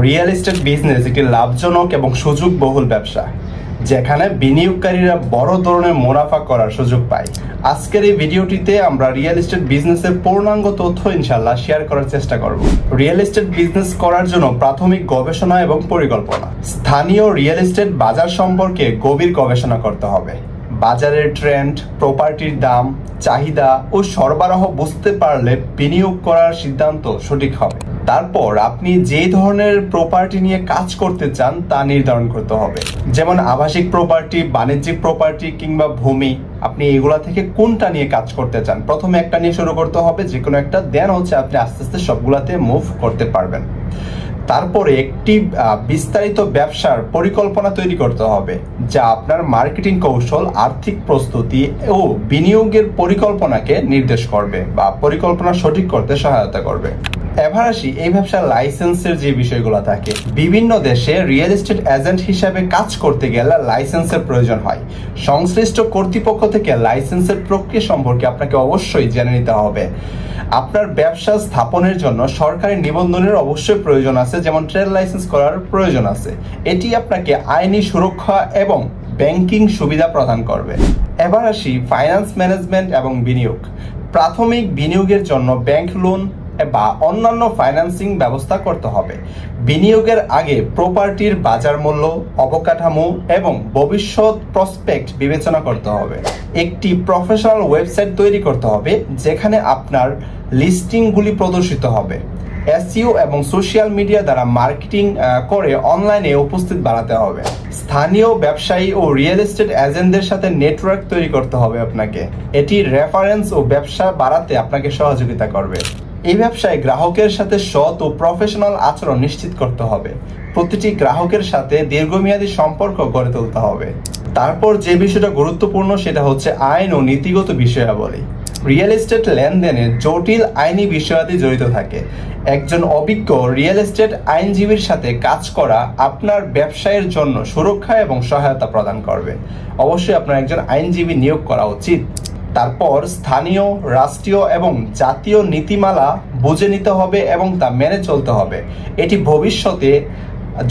Real estate business একটি লাভজনক এবং সুযোগবহুল ব্যবসা, যেখানে বিনিয়োগকারীরা বড় ধরনের মুনাফা করার সুযোগ পায়। আজকের এই ভিডিওটিতে আমরা রিয়েল এস্টেট বিজনেসের পূর্ণাঙ্গ তথ্য ইনশাআল্লাহ শেয়ার করার চেষ্টা করব। রিয়েল এস্টেট বিজনেস করার জন্য প্রাথমিক গবেষণা এবং পরিকল্পনা। স্থানীয় রিয়েল এস্টেট বাজার সম্পর্কে গভীর গবেষণা করতে হবে। বাজারের ট্রেন্ড, প্রপার্টির দাম, চাহিদা ও সরবরাহ বুঝতে পারলে বিনিয়োগ করার সিদ্ধান্ত সঠিক হবে। তারপর আপনি যে ধরনের প্রপার্টি নিয়ে কাজ করতে চান তা নির্ধারণ করতে হবে, যেমন আবাসিক প্রপার্টি, বাণিজ্যিক প্রপার্টি কিংবা ভূমি। আপনি এগুলা থেকে কোনটা নিয়ে কাজ করতে চান, প্রথমে একটা নিয়ে শুরু করতে হবে, যে কোনো একটা, দেন হচ্ছে আপনি আস্তে আস্তে সবগুলাতে মুভ করতে পারবেন। তারপরে একটি বিস্তারিত ব্যবসার পরিকল্পনা তৈরি করতে হবে, যা আপনার মার্কেটিং কৌশল, আর্থিক প্রস্তুতি ও বিনিয়োগের পরিকল্পনাকে নির্দেশ করবে বা পরিকল্পনা সঠিক করতে সহায়তা করবে। এবার আসি এই ব্যবসার লাইসেন্সের যে বিষয়গুলো থাকে। বিভিন্ন দেশে রিয়েল এস্টেট এজেন্ট হিসাবে কাজ করতে গেলে লাইসেন্সের প্রয়োজন হয়। সংশ্লিষ্ট কর্তৃপক্ষ থেকে লাইসেন্সের প্রক্রিয়া সম্পর্কে আপনাকে অবশ্যই জেনে নিতে হবে। আপনার ব্যবসা স্থাপনের জন্য সরকারি নিবন্ধনের অবশ্যই প্রয়োজন আছে, যেমন ট্রেড লাইসেন্স করার প্রয়োজন আছে। এটি আপনাকে আইনি সুরক্ষা এবং ব্যাংকিং সুবিধা প্রদান করবে। এবার আসি ফাইন্যান্স ম্যানেজমেন্ট এবং বিনিয়োগ। প্রাথমিক বিনিয়োগের জন্য ব্যাংক লোন বা অন্যান্য ফাইন্যান্সিং ব্যবস্থা করতে হবে। বিনিয়োগের আগে প্রপার্টির বাজার মূল্য, অবকাঠামো এবং ভবিষ্যৎ প্রসপেক্ট বিবেচনা করতে হবে। একটি প্রফেশনাল ওয়েবসাইট তৈরি করতে হবে, যেখানে আপনার লিস্টিংগুলি প্রদর্শিত হবে। এসইও এবং সোশ্যাল মিডিয়া দ্বারা মার্কেটিং করে অনলাইনে উপস্থিত বাড়াতে হবে। স্থানীয় ব্যবসায়ী ও রিয়েল এস্টেট এজেন্টদের সাথে নেটওয়ার্ক তৈরি করতে হবে আপনাকে। এটি রেফারেন্স ও ব্যবসা বাড়াতে আপনাকে সহযোগিতা করবে। এই ব্যবসায় গ্রাহকের সাথে সৎ ও প্রফেশনাল আচরণ নিশ্চিত করতে হবে। প্রতিটি গ্রাহকের সাথে দীর্ঘমেয়াদী সম্পর্ক গড়ে তুলতে হবে। তারপর যে বিষয়টা গুরুত্বপূর্ণ সেটা হচ্ছে আইন ও নীতিগত বিষয়াবলী। রিয়েল এস্টেট লেনদেনে জটিল আইনি বিষয়াদি জড়িত থাকে। একজন অভিজ্ঞ রিয়েল এস্টেট আইনজীবীর সাথে কাজ করা আপনার ব্যবসায়ের জন্য সুরক্ষা এবং সহায়তা প্রদান করবে। অবশ্যই আপনার একজন আইনজীবী নিয়োগ করা উচিত। তারপর স্থানীয়, রাষ্ট্রীয় এবং জাতীয় নীতিমালা বুঝে নিতে হবে এবং তা মেনে চলতে হবে। এটি ভবিষ্যতে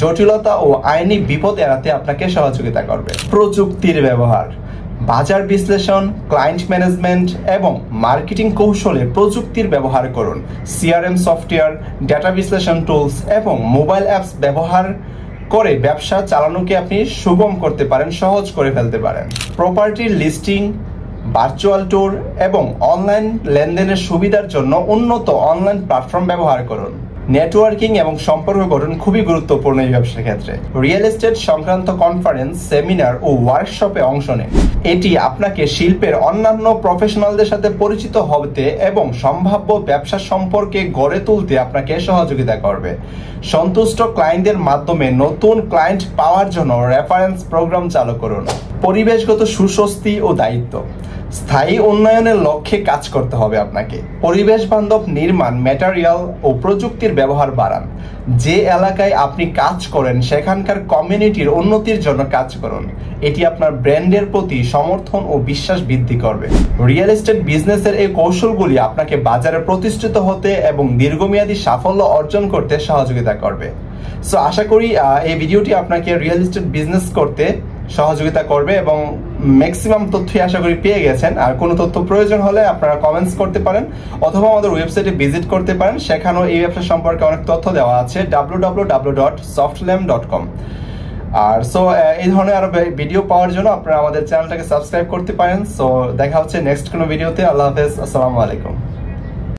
জটিলতা ও আইনি বিপদ এড়াতে আপনাকে সহযোগিতা করবে। প্রযুক্তির ব্যবহার, বাজার বিশ্লেষণ, ক্লায়েন্ট ম্যানেজমেন্ট এবং মার্কেটিং কৌশলে প্রযুক্তির ব্যবহার করুন। সিআরএম সফটওয়্যার, ডেটা বিশ্লেষণ টুলস এবং মোবাইল অ্যাপস ব্যবহার করে ব্যবসা চালানোকে আপনি সুগম করতে পারেন, সহজ করে ফেলতে পারেন। প্রপার্টির লিস্টিং, ভার্চুয়াল ট্যুর এবং অনলাইন লেনদেনের সুবিধার জন্য উন্নত অনলাইন প্ল্যাটফর্ম ব্যবহার করুন। নেটওয়ার্কিং এবং সম্পর্ক গঠন খুবই গুরুত্বপূর্ণ এই ব্যবসার ক্ষেত্রে। রিয়েল এস্টেট সংক্রান্ত কনফারেন্স, সেমিনার ও ওয়ার্কশপে অংশ নিন। এটি আপনাকে শিল্পের অন্যান্য প্রফেশনালদের সাথে পরিচিত হতে এবং সম্ভাব্য ব্যবসা সম্পর্কে গড়ে তুলতে আপনাকে সহযোগিতা করবে। সন্তুষ্ট ক্লায়েন্টদের মাধ্যমে নতুন ক্লায়েন্ট পাওয়ার জন্য রেফারেন্স প্রোগ্রাম চালু করুন। পরিবেশগত সুস্বস্তি ও দায়িত্ব, স্থায়ী উন্নয়নের লক্ষ্যে কাজ করতে হবে আপনাকে। পরিবেশ বান্ধব নির্মাণ ম্যাটেরিয়াল ও প্রযুক্তির ব্যবহার বাড়ান। যে এলাকায় আপনি কাজ করেন সেখানকার কমিউনিটির উন্নতির জন্য কাজ করুন। এটি আপনার ব্র্যান্ডের প্রতি সমর্থন ও বিশ্বাস বৃদ্ধি করবে। রিয়েল এস্টেট বিজনেসের এই কৌশলগুলি আপনাকে বাজারে প্রতিষ্ঠিত হতে এবং দীর্ঘমেয়াদী সাফল্য অর্জন করতে সহযোগিতা করবে। সো আশা করি এই ভিডিওটি আপনাকে রিয়েল এস্টেট বিজনেস করতে সহযোগিতা করবে এবং ম্যাক্সিমাম তথ্যই আশা করি পেয়ে গেছেন। আর কোনো তথ্য প্রয়োজন হলে আপনারা কমেন্টস করতে পারেন অথবা আমাদের ওয়েবসাইটে ভিজিট করতে পারেন, সেখানেও এই ব্যবসা সম্পর্কে অনেক তথ্য দেওয়া আছে www.softlam.com। আর সো এই ধরনের আরো ভিডিও পাওয়ার জন্য আপনারা আমাদের চ্যানেলটাকে সাবস্ক্রাইব করতে পারেন। সো দেখা হচ্ছে নেক্সট কোনো ভিডিওতে। আল্লাহ হাফেজ, আসসালামু আলাইকুম।